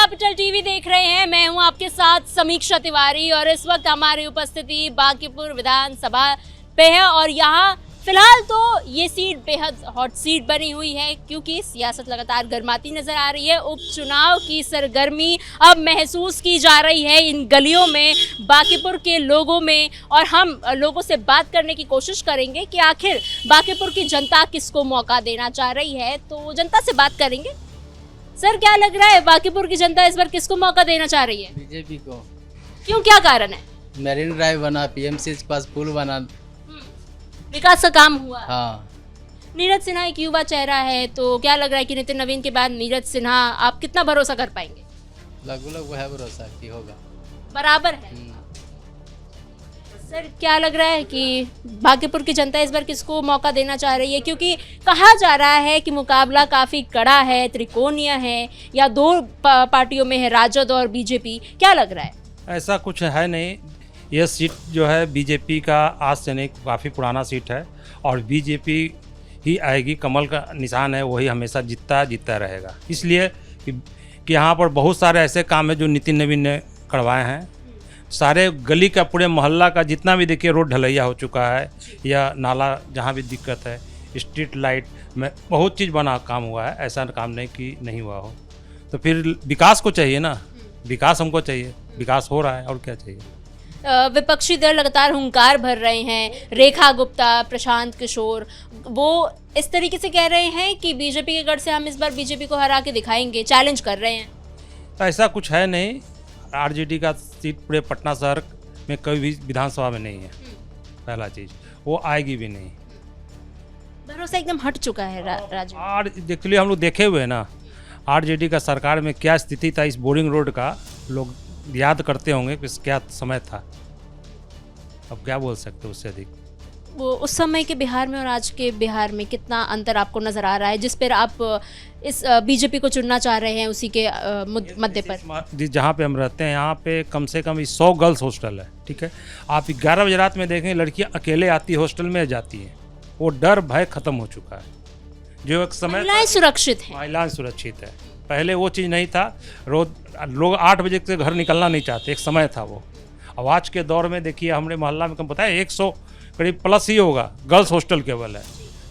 Capital TV देख रहे हैं। मैं हूं आपके साथ समीक्षा तिवारी और इस वक्त हमारी उपस्थिति बांकीपुर विधानसभा पे है और यहाँ फिलहाल तो ये सीट बेहद हॉट सीट बनी हुई है क्योंकि सियासत लगातार गर्माती नजर आ रही है। उपचुनाव की सरगर्मी अब महसूस की जा रही है इन गलियों में, बांकीपुर के लोगों में, और हम लोगों से बात करने की कोशिश करेंगे कि आखिर बांकीपुर की जनता किसको मौका देना चाह रही है। तो जनता से बात करेंगे। सर, क्या लग रहा है बांकीपुर की जनता इस बार किसको मौका देना चाह रही है? बीजेपी को। क्यों, क्या कारण है? मेरीन ड्राइव बना, पीएमसी के पास पुल बना, विकास का काम हुआ। हाँ। नीरज सिन्हा एक युवा चेहरा है, तो क्या लग रहा है कि नितिन नवीन के बाद नीरज सिन्हा आप कितना भरोसा कर पाएंगे? लगभग है भरोसा कि होगा, बराबर है। सर, क्या लग रहा है कि बांकीपुर की जनता इस बार किसको मौका देना चाह रही है? क्योंकि कहा जा रहा है कि मुकाबला काफ़ी कड़ा है, त्रिकोणीय है, या दो पार्टियों में है, राजद और बीजेपी। क्या लग रहा है? ऐसा कुछ है नहीं। यह सीट जो है बीजेपी का आज से नहीं, काफ़ी पुराना सीट है और बीजेपी ही आएगी। कमल का निशान है, वही हमेशा जीतता रहेगा। इसलिए कि यहाँ पर बहुत सारे ऐसे काम हैं जो नितिन नवीन ने करवाए हैं। सारे गली का, पूरे मोहल्ला का जितना भी देखिए रोड ढलैया हो चुका है, या नाला जहाँ भी दिक्कत है, स्ट्रीट लाइट में बहुत चीज़ बना काम हुआ है। ऐसा काम नहीं कि नहीं हुआ हो। तो फिर विकास को चाहिए ना, विकास हमको चाहिए, विकास हो रहा है और क्या चाहिए। विपक्षी दल लगातार हुंकार भर रहे हैं। रेखा गुप्ता, प्रशांत किशोर, वो इस तरीके से कह रहे हैं कि बीजेपी के गढ़ से हम इस बार बीजेपी को हरा के दिखाएंगे, चैलेंज कर रहे हैं। ऐसा कुछ है नहीं। आरजेडी का सीट पूरे पटना शहर में कोई भी विधानसभा में नहीं है। पहला चीज़, वो आएगी भी नहीं। भरोसा एकदम हट चुका है राजू। और एक्चुअली हम लोग देखे हुए ना, आरजेडी का सरकार में क्या स्थिति था, इस बोरिंग रोड का लोग याद करते होंगे कि क्या समय था। अब क्या बोल सकते उससे अधिक। वो उस समय के बिहार में और आज के बिहार में कितना अंतर आपको नज़र आ रहा है, जिस पर आप इस बीजेपी को चुनना चाह रहे हैं उसी के मुद्दे पर? जहाँ पे हम रहते हैं यहाँ पे कम से कम 100 गर्ल्स हॉस्टल है, ठीक है। आप 11 बजे रात में देखें, लड़कियाँ अकेले आती हॉस्टल में जाती हैं। वो डर भय खत्म हो चुका है। जो एक समय महिलाएं सुरक्षित हैं, महिलाएं सुरक्षित है। पहले वो चीज़ नहीं था। रोज लोग 8 बजे से घर निकलना नहीं चाहते, एक समय था वो। अब आज के दौर में देखिए, हमारे मोहल्ला में कम पता है 100 करीब प्लस ही होगा गर्ल्स हॉस्टल केवल है,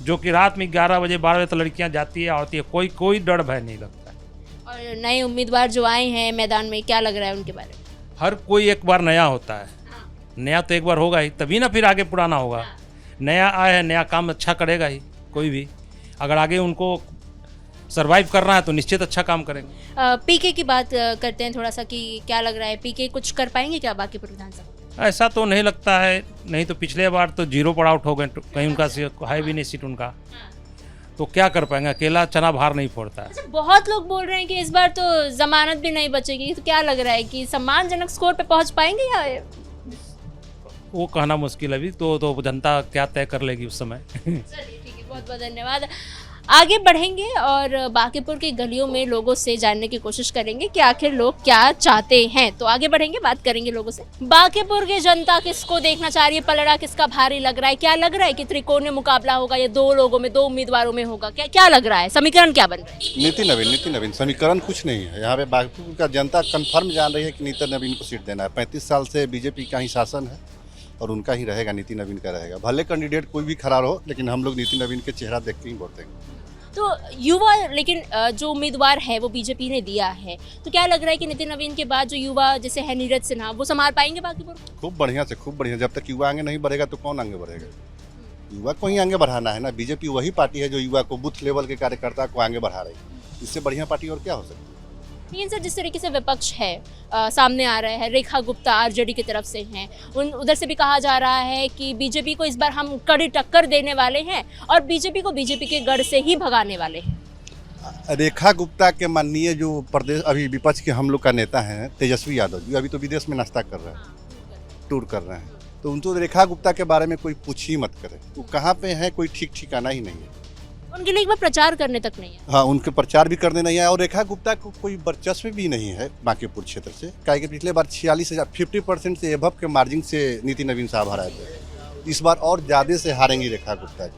जो कि रात में 11 बजे 12 बजे तक लड़कियां जाती है, आती है। कोई डर भय नहीं लगता। और नए उम्मीदवार जो आए हैं मैदान में, क्या लग रहा है उनके बारे में? हर कोई एक बार नया होता है। नया तो एक बार होगा ही, तभी ना फिर आगे पुराना होगा। नया आया है, नया काम अच्छा करेगा ही कोई भी। अगर आगे उनको सरवाइव करना है तो निश्चित अच्छा काम करेंगे। पीके की बात करते हैं थोड़ा सा, कि क्या लग रहा है पीके कुछ कर पाएंगे क्या बांकीपुर विधानसभा? ऐसा तो नहीं लगता है। नहीं तो पिछले बार तो 0 पर आउट हो गए, कहीं उनका है भी नहीं सीट उनका, तो क्या कर पाएंगे। अकेला चना भार नहीं फोड़ता है। अच्छा, बहुत लोग बोल रहे हैं कि इस बार तो जमानत भी नहीं बचेगी। तो क्या लग रहा है कि सम्मानजनक स्कोर पे पहुंच पाएंगे या? वो कहना मुश्किल है अभी। तो जनता क्या तय कर लेगी उस समय। चलिए, ठीक है, बहुत बहुत धन्यवाद। आगे बढ़ेंगे और बांकीपुर की गलियों में लोगों से जानने की कोशिश करेंगे कि आखिर लोग क्या चाहते हैं। तो आगे बढ़ेंगे, बात करेंगे लोगों से। बांकीपुर की जनता किसको देखना चाह रही है? पलड़ा किसका भारी लग रहा है? क्या लग रहा है कि त्रिकोणीय मुकाबला होगा या 2 लोगों में, 2 उम्मीदवारों में होगा? क्या लग रहा है? समीकरण क्या बन रहा है? नितिन नवीन। समीकरण कुछ नहीं है। यहाँ पे बांकीपुर का जनता कन्फर्म जान रही है कि नितिन नवीन को सीट देना है। 35 साल से बीजेपी का ही शासन है और उनका ही रहेगा, नितिन नवीन का रहेगा। भले कैंडिडेट कोई भी खड़ा हो, लेकिन हम लोग नितिन नवीन के चेहरा देख के ही वोट देंगे। तो युवा, लेकिन जो उम्मीदवार है वो बीजेपी ने दिया है, तो क्या लग रहा है कि नितिन नवीन के बाद जो युवा जैसे है नीरज सिन्हा, वो संभाल पाएंगे बांकीपुर? खूब बढ़िया से खूब बढ़िया। जब तक युवा आगे नहीं बढ़ेगा तो कौन आगे बढ़ेगा? युवा को ही आगे बढ़ाना है ना। बीजेपी वही पार्टी है जो युवा को, बूथ लेवल के कार्यकर्ता को आगे बढ़ा रही है। इससे बढ़िया पार्टी और क्या हो सकती है? लेकिन सर, जिस तरीके से विपक्ष है सामने आ रहा है, रेखा गुप्ता आरजेडी की तरफ से हैं, उधर से भी कहा जा रहा है कि बीजेपी को इस बार हम कड़ी टक्कर देने वाले हैं और बीजेपी को बीजेपी के गढ़ से ही भगाने वाले हैं। रेखा गुप्ता के माननीय जो प्रदेश अभी विपक्ष के हम लोग का नेता हैं, तेजस्वी यादव जी, अभी तो विदेश में नाश्ता कर रहे हैं, टूर कर रहे हैं। तो उनको रेखा गुप्ता के बारे में कोई पूछ ही मत करे। वो कहाँ पे है, कोई ठीक ठिकाना ही नहीं है। उनके लिए एक बार प्रचार करने तक नहीं है। हाँ, उनके प्रचार भी करने नहीं है। और रेखा गुप्ता को कोई वर्चस्व भी नहीं है बांकीपुर क्षेत्र से। काहे पिछले बार 46,000 50% से एबव के मार्जिन से नितिन नवीन साहब हराए थे। इस बार और ज़्यादा से हारेंगी रेखा गुप्ता जी।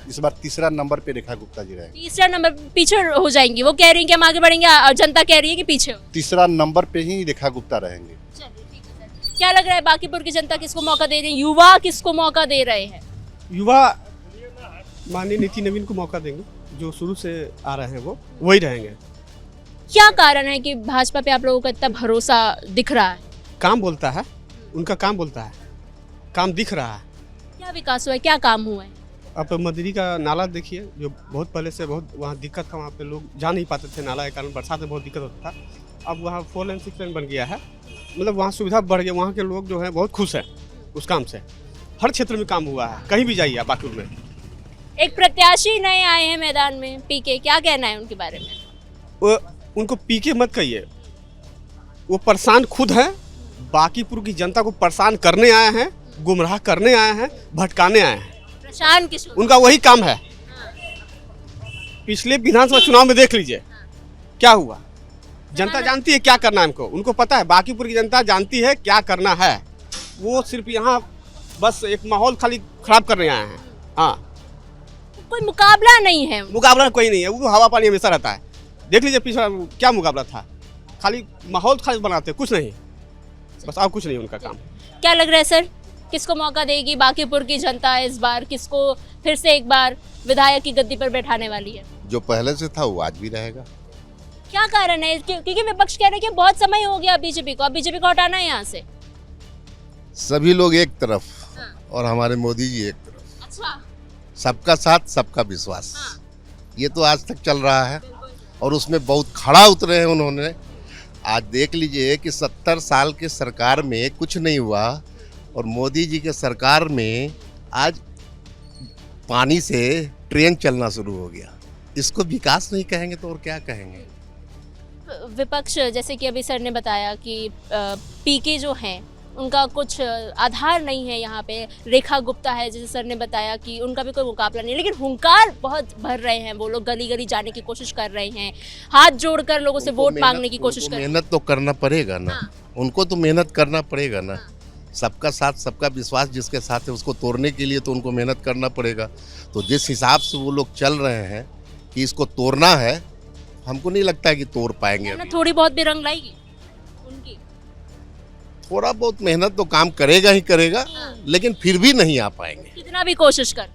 इस बार तीसरा नंबर पे रेखा गुप्ता जी रहेंगे। तीसरा नंबर पीछे हो जाएंगी, वो कह रही हैं कि हम आगे बढ़ेंगे और जनता कह रही है कि पीछे हो। तीसरा नंबर पे ही रेखा गुप्ता रहेंगे। चलिए ठीक है सर। क्या लग रहा है बांकीपुर की जनता किसको मौका दे रही है, युवा किसको मौका दे रहे हैं? युवा माननीय नीति नवीन को मौका देंगे, जो शुरू से आ रहे हैं वो वही रहेंगे। क्या कारण है कि भाजपा पे आप लोगों का इतना भरोसा दिख रहा है? काम बोलता है, उनका काम बोलता है, काम दिख रहा है। क्या विकास हुआ है, क्या काम हुआ है? आप मदरी का नाला देखिए, जो बहुत पहले से बहुत वहाँ दिक्कत था, वहाँ पे लोग जा नहीं पाते थे नाला के कारण, बरसात में बहुत दिक्कत होता था। अब वहाँ 4 लेन 6 लेन बन गया है, मतलब वहाँ सुविधा बढ़ गई, वहाँ के लोग जो है बहुत खुश हैं उस काम से। हर क्षेत्र में काम हुआ है, कहीं भी जाइए आप बांकीपुर में। एक प्रत्याशी नए आए हैं मैदान में, पीके, क्या कहना है उनके बारे में? वो उनको पीके मत कहिए, वो परेशान खुद हैं, बांकीपुर की जनता को परेशान करने आए हैं, गुमराह करने आए हैं, भटकाने आए हैं। प्रशांत किशोर, उनका वही काम है। पिछले विधानसभा चुनाव में देख लीजिए क्या हुआ। जनता जानती है क्या करना है उनको, उनको पता है, बांकीपुर की जनता जानती है क्या करना है। वो सिर्फ यहाँ बस एक माहौल खाली खराब करने आए हैं। हाँ, कोई मुकाबला नहीं है। मुकाबला कोई नहीं है, वो हवा पानी हमेशा रहता है। देख लीजिए पिछला क्या मुकाबला था, खाली माहौल खाली बनाते, कुछ नहीं, बस और कुछ नहीं उनका काम। क्या लग रहा है सर, किसको मौका देगी बांकीपुर की जनता इस बार, किसको फिर से एक बार विधायक की गद्दी पर बैठाने वाली है? जो पहले से था वो आज भी रहेगा। क्या कारण है? क्योंकि विपक्ष कह रहे हैं कि बहुत समय हो गया बीजेपी को, अब बीजेपी को हटाना है यहाँ से। सभी लोग एक तरफ और हमारे मोदी जी एक तरफ। अच्छा, सबका साथ सबका विश्वास, ये तो आज तक चल रहा है और उसमें बहुत खड़ा उतरे हैं उन्होंने। आज देख लीजिए कि 70 साल के सरकार में कुछ नहीं हुआ और मोदी जी के सरकार में आज पानी से ट्रेन चलना शुरू हो गया। इसको विकास नहीं कहेंगे तो और क्या कहेंगे? विपक्ष जैसे कि अभी सर ने बताया कि पीके जो हैं उनका कुछ आधार नहीं है यहाँ पे, रेखा गुप्ता है जैसे सर ने बताया कि उनका भी कोई मुकाबला नहीं, लेकिन हुंकार बहुत भर रहे हैं वो लोग, गली गली जाने की कोशिश कर रहे हैं, हाथ जोड़कर लोगों से वोट मांगने की कोशिश कर रहे हैं। मेहनत तो करना पड़ेगा ना। उनको तो मेहनत करना पड़ेगा ना। सबका साथ सबका विश्वास जिसके साथ है उसको तोड़ने के लिए तो उनको मेहनत करना पड़ेगा। तो जिस हिसाब से वो लोग चल रहे हैं कि इसको तोड़ना है, हमको नहीं लगता है कि तोड़ पाएंगे। थोड़ी बहुत भी रंग लाएगी उनकी, थोड़ा बहुत मेहनत तो काम करेगा ही करेगा, लेकिन फिर भी नहीं आ पाएंगे कितना भी कोशिश कर।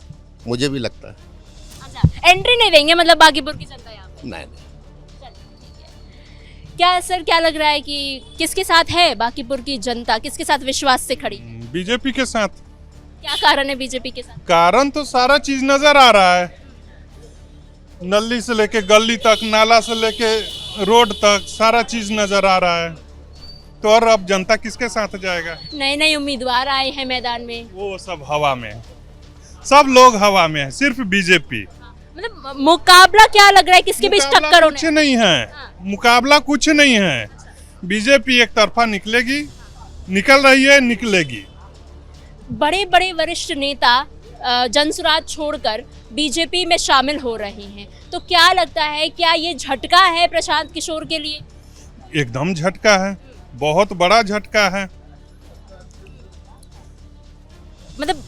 मुझे भी लगता है। अच्छा, एंट्री नहीं देंगे मतलब बांकीपुर की जनता यहाँ पे? नहीं। क्या सर, क्या लग रहा है कि किसके साथ है बांकीपुर की जनता, किसके साथ विश्वास से खड़ी? बीजेपी के साथ। क्या कारण है बीजेपी के साथ? कारण तो सारा चीज नजर आ रहा है, नली से लेके गली तक, नाला से लेके रोड तक, सारा चीज नजर आ रहा है। तो और अब जनता किसके साथ जाएगा? नए नए उम्मीदवार आए हैं मैदान में, वो सब हवा में, सब लोग हवा में है, सिर्फ बीजेपी। मतलब मुकाबला क्या लग रहा है, किसके बीच टक्कर कुछ होने? नहीं है, मुकाबला कुछ नहीं है। बीजेपी एक तरफा निकलेगी, निकल रही है, निकलेगी। बड़े बड़े वरिष्ठ नेता जनसुराज छोड़कर बीजेपी में शामिल हो रहे हैं, तो क्या लगता है, क्या ये झटका है प्रशांत किशोर के लिए? एकदम झटका है, बहुत बड़ा झटका है। मतलब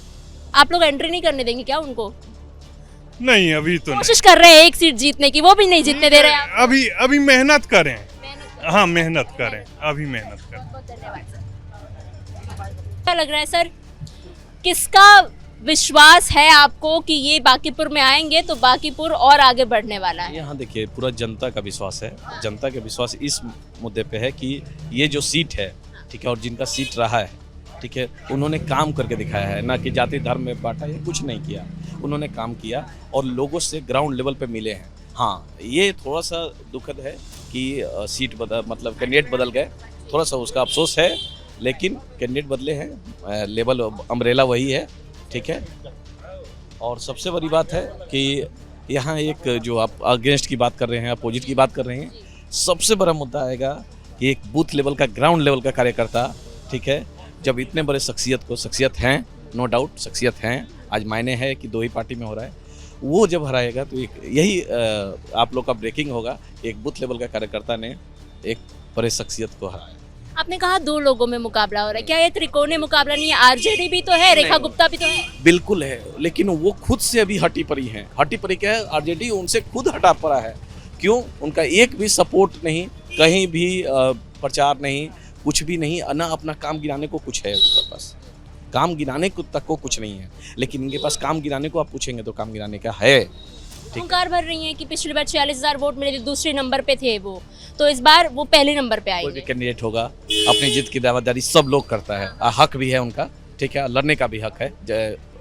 आप लोग एंट्री नहीं करने देंगे क्या उनको? नहीं, अभी तो नहीं। कोशिश कर रहे हैं एक सीट जीतने की, वो भी नहीं जीतने दे रहे हैं आप। अभी मेहनत करें। हाँ, मेहनत करें, अभी मेहनत करें। बहुत धन्यवाद सर। क्या लग रहा है सर, किसका विश्वास है आपको कि ये बांकीपुर में आएंगे तो बांकीपुर और आगे बढ़ने वाला है? यहाँ देखिए, पूरा जनता का विश्वास है। जनता का विश्वास इस मुद्दे पे है कि ये जो सीट है, ठीक है, और जिनका सीट रहा है, ठीक है, उन्होंने काम करके दिखाया है, ना कि जाति धर्म में बांटा या कुछ नहीं किया। उन्होंने काम किया और लोगों से ग्राउंड लेवल पे मिले हैं। हाँ, ये थोड़ा सा दुखद है कि सीट मतलब कैंडिडेट बदल गए, थोड़ा सा उसका अफसोस है, लेकिन कैंडिडेट बदले हैं, लेवल अम्ब्रेला वही है, ठीक है। और सबसे बड़ी बात है कि यहाँ एक जो आप अगेंस्ट की बात कर रहे हैं, अपोजिट की बात कर रहे हैं, सबसे बड़ा मुद्दा आएगा कि एक बूथ लेवल का, ग्राउंड लेवल का कार्यकर्ता, ठीक है, जब इतने बड़े शख्सियत हैं, नो डाउट शख्सियत हैं, आज मायने है कि 2 ही पार्टी में हो रहा है, वो जब हराएगा तो एक यही आप लोग का ब्रेकिंग होगा, एक बूथ लेवल का कार्यकर्ता ने एक बड़े शख्सियत को हराया। आपने कहा दो लोगों में मुकाबला हो रहा है, क्या ये त्रिकोणीय मुकाबला नहीं है? आरजेडी भी तो है, रेखा गुप्ता भी तो है। बिल्कुल है, लेकिन वो खुद से अभी हटी पड़ी हैं। हटी पड़ी क्या है? आरजेडी उनसे खुद हटा पड़ा है। क्यों? उनका एक भी सपोर्ट नहीं, कहीं भी प्रचार नहीं, कुछ भी नहीं, ना अपना काम गिराने को कुछ है उनके पास। काम गिराने को तक को कुछ नहीं है, लेकिन इनके पास काम गिराने को आप पूछेंगे तो काम गिराने का है। हुंकार भर रही हैं कि पिछली बार 46,000 वोट मिले थे, दूसरे नंबर पे थे वो, तो इस बार वो पहले नंबर पे कोई भी आएंगे। कैंडिडेट होगा अपनी जीत की दावेदारी सब लोग करता है, हक भी है उनका, ठीक है, लड़ने का भी हक है,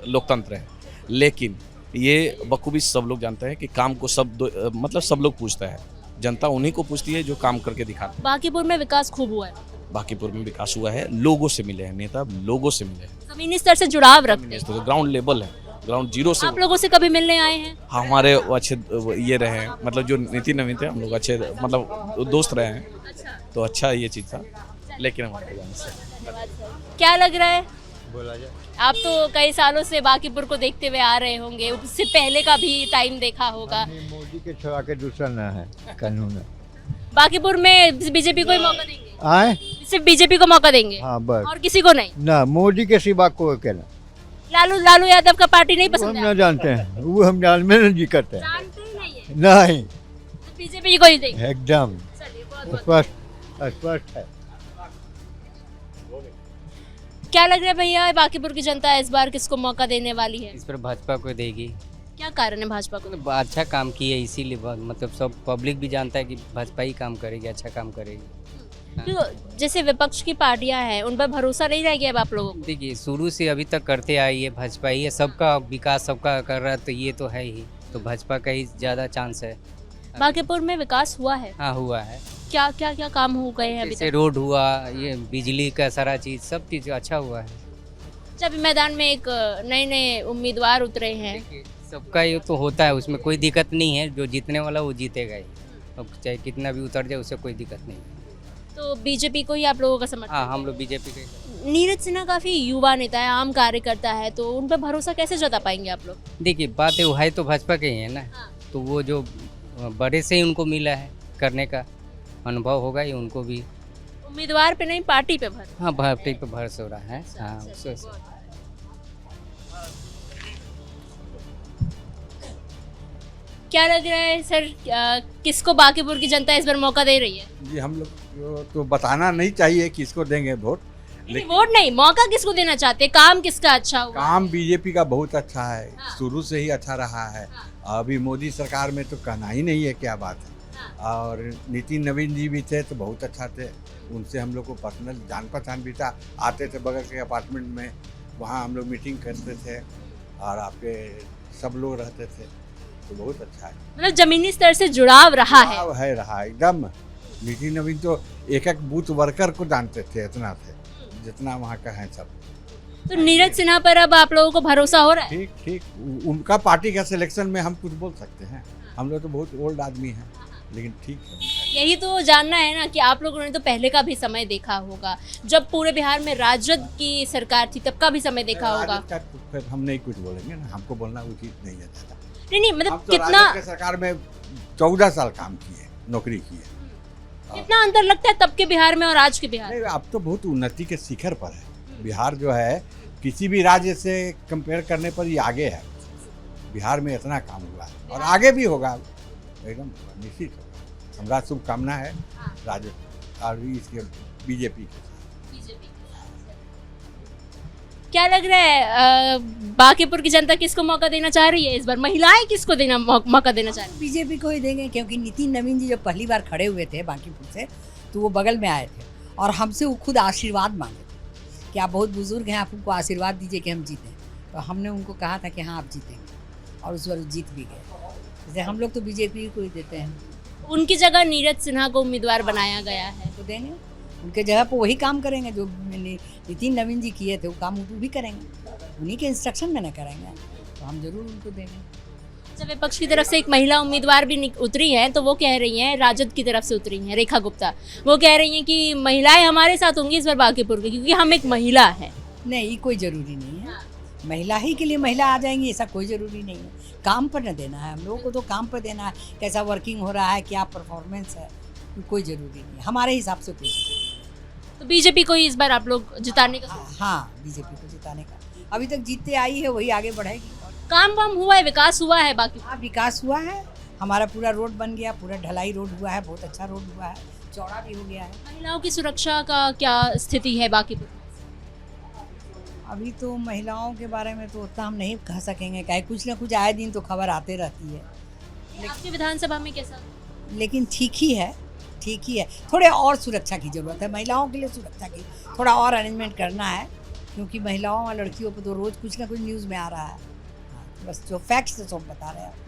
लोकतंत्र है। लेकिन ये बखूबी सब लोग जानते हैं कि काम को मतलब सब लोग पूछता है, जनता उन्हीं को पूछती है जो काम करके दिखाते। बांकीपुर में विकास खूब हुआ है, बांकीपुर में विकास हुआ है, लोगों से मिले हैं नेता, लोगों से मिले हैं, जमीनी स्तर से जुड़ाव रखते हैं। तो ग्राउंड लेवल है, ग्राउंड जीरो से। आप लोगों से कभी मिलने आए हैं? हमारे वो अच्छे ये रहे हैं, मतलब जो नीति नवीन थे हम लोग अच्छे मतलब दोस्त रहे हैं, तो अच्छा ये चीज़ था। लेकिन हमारे जाने से क्या लग रहा है? बोला जाए, आप तो कई सालों से बांकीपुर को देखते हुए आ रहे होंगे, उससे पहले का भी टाइम देखा होगा। मोदी के छुआ के दूसरा न है कानून। बांकीपुर में बीजेपी को ही मौका देंगे? आए सिर्फ बीजेपी को मौका देंगे? हाँ बस, और किसी को नहीं? ना मोदी के सिवा को अकेला। लालू यादव का पार्टी नहीं वो पसंद हम है? न जानते हैं, वो हम जान में नहीं करते हैं। जानते ही नहीं है, नहीं, तो बीजेपी को ही देंगे। एकदम चलिए, बहुत-बहुत स्पष्ट है। क्या लग रहा है भैया, बांकीपुर की जनता इस बार किसको मौका देने वाली है? इस पर भाजपा को देगी। क्या कारण है भाजपा को? मतलब अच्छा काम किया है, इसीलिए मतलब सब पब्लिक भी जानता है कि भाजपा ही काम करेगी, अच्छा काम करेगी। तो जैसे विपक्ष की पार्टियां हैं, उन पर भरोसा नहीं रह गया अब आप लोगों को? देखिए शुरू से अभी तक करते आई है भाजपा ही है, सबका विकास सबका कर रहा है, तो ये तो है ही, तो भाजपा का ही ज़्यादा चांस है। बांकीपुर में विकास हुआ है? हाँ हुआ है, क्या क्या क्या काम हो गए हैं अभी जैसे तक? रोड हुआ, ये बिजली का सारा चीज़, सब चीज़ अच्छा हुआ है। जब मैदान में एक नए उम्मीदवार उतरे हैं, देखिए सबका ये तो होता है, उसमें कोई दिक्कत नहीं है, जो जीतने वाला वो जीतेगा ही, अब चाहे कितना भी उतर जाए उससे कोई दिक्कत नहीं है। तो बीजेपी को ही आप लोगों का समर्थन? हाँ हम लोग बीजेपी के। नीरज सिन्हा काफी युवा नेता है, आम कार्यकर्ता है, तो उन पर भरोसा कैसे जता पाएंगे आप लोग? देखिए बात है, वो है तो भाजपा के ही है ना, तो वो जो बड़े से ही उनको मिला है करने का अनुभव होगा ही उनको भी। उम्मीदवार पे नहीं, पार्टी पे भरोसा? हाँ पार्टी पे भरोसा हो रहा है। हाँ उससे क्या लग रहा है सर, किसको बांकीपुर की जनता इस बार मौका दे रही है? जी हम लोग को तो बताना नहीं चाहिए किसको देंगे वोट, नहीं, वोट नहीं, मौका किसको देना चाहते हैं? काम किसका अच्छा हुआ? काम बीजेपी का बहुत अच्छा है, शुरू से ही अच्छा रहा है। अभी मोदी सरकार में तो कहना ही नहीं है क्या बात है। और नितिन नवीन जी भी थे तो बहुत अच्छा थे, उनसे हम लोग को पर्सनल जान पहचान भी था, आते थे बगल के अपार्टमेंट में, वहाँ हम लोग मीटिंग करते थे और आपके सब लोग रहते थे, तो बहुत अच्छा है। मतलब जमीनी स्तर से जुड़ाव रहा है? रहा एकदम। नितिन नवीन तो एक एक बूथ वर्कर को जानते थे, इतना थे जितना वहाँ का है सब। तो नीरज सिन्हा पर अब आप लोगों को भरोसा हो रहा है? ठीक ठीक, उनका पार्टी का सिलेक्शन में हम कुछ बोल सकते हैं, हम लोग तो बहुत ओल्ड आदमी हैं, लेकिन ठीक है। यही तो जानना है ना कि आप लोगों ने तो पहले का भी समय देखा होगा, जब पूरे बिहार में राजद की सरकार थी तब का भी समय देखा होगा। राजद का तो फिर हम नहीं कुछ बोलेंगे ना, हमको बोलना उचित नहीं है ज़्यादा। नहीं हम मतलब तो कितना राजद के सरकार में 14 साल काम किए, नौकरी की है। कितना अंतर लगता है तब के बिहार में और आज के बिहार? नहीं, अब तो बहुत उन्नति के शिखर पर है बिहार, जो है किसी भी राज्य से कंपेयर करने पर ये आगे है। बिहार में इतना काम हुआ है और आगे भी होगा, एकदम निश्चित होगा। हमारा शुभकामना है राज्य और इसके बीजेपी के। क्या लग रहा है, बांकीपुर की जनता किसको मौका देना चाह रही है इस बार? महिलाएं किसको देना मौका देना चाह रही है? बीजेपी को ही देंगे, क्योंकि नितिन नवीन जी जब पहली बार खड़े हुए थे बांकीपुर से, तो वो बगल में आए थे और हमसे वो खुद आशीर्वाद मांगे थे कि आप बहुत बुजुर्ग हैं, आप उनको आशीर्वाद दीजिए कि हम जीतें। तो हमने उनको कहा था कि हाँ आप जीतेंगे, और उस बार जीत भी गए। जैसे हम लोग तो बीजेपी को ही देते हैं। उनकी जगह नीरज सिन्हा को उम्मीदवार बनाया गया है, तो देंगे, उनके जगह पर वही काम करेंगे जो नितिन नवीन जी किए थे, वो काम वो भी करेंगे, उन्हीं के इंस्ट्रक्शन में न करेंगे, तो हम जरूर उनको देंगे। जब विपक्ष की तरफ से एक महिला उम्मीदवार भी उतरी हैं, तो वो कह रही हैं, राजद की तरफ से उतरी हैं रेखा गुप्ता, वो कह रही हैं कि महिलाएं हमारे साथ होंगी इस बार बांकीपुर की, क्योंकि हम एक महिला है। नहीं, कोई ज़रूरी नहीं है, महिला ही के लिए महिला आ जाएंगी ऐसा कोई ज़रूरी नहीं है। काम पर न देना है, हम लोगों को तो काम पर देना है, कैसा वर्किंग हो रहा है, क्या परफॉर्मेंस है, कोई ज़रूरी नहीं है, हमारे हिसाब से कोई ज़रूरी नहीं। तो बीजेपी को ही इस बार आप लोग जिताने का हाँ बीजेपी को जिताने का, अभी तक जीतते आई है वही आगे बढ़ेगी। काम वाम हुआ है, विकास हुआ है बाकी? हाँ विकास हुआ है, हमारा पूरा रोड बन गया, पूरा ढलाई रोड हुआ है, बहुत अच्छा रोड हुआ है, चौड़ा भी हो गया है। महिलाओं की सुरक्षा का क्या स्थिति है बाकी? अभी तो महिलाओं के बारे में तो उतना हम नहीं कह सकेंगे, क्या कुछ ना कुछ आए दिन तो खबर आते रहती है, आपकी विधानसभा में कैसा? लेकिन ठीक ही है, ठीक ही है। थोड़े और सुरक्षा की ज़रूरत है, महिलाओं के लिए सुरक्षा की थोड़ा और अरेंजमेंट करना है, क्योंकि महिलाओं और लड़कियों पर तो रोज़ कुछ ना कुछ न्यूज़ में आ रहा है। बस जो फैक्ट्स है सब बता रहे हैं आपको।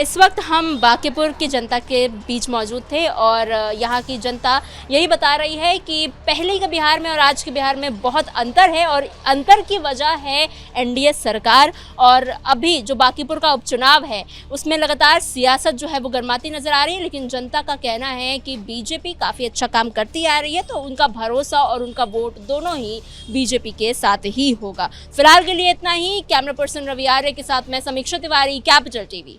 इस वक्त हम बांकीपुर की जनता के बीच मौजूद थे और यहाँ की जनता यही बता रही है कि पहले के बिहार में और आज के बिहार में बहुत अंतर है और अंतर की वजह है एनडीए सरकार। और अभी जो बांकीपुर का उपचुनाव है उसमें लगातार सियासत जो है वो गर्माती नज़र आ रही है, लेकिन जनता का कहना है कि बीजेपी काफ़ी अच्छा काम करती आ रही है, तो उनका भरोसा और उनका वोट दोनों ही बीजेपी के साथ ही होगा। फिलहाल के लिए इतना ही। कैमरा पर्सन रवि आर्य के साथ मैं समीक्षा तिवारी, कैपिटल टीवी।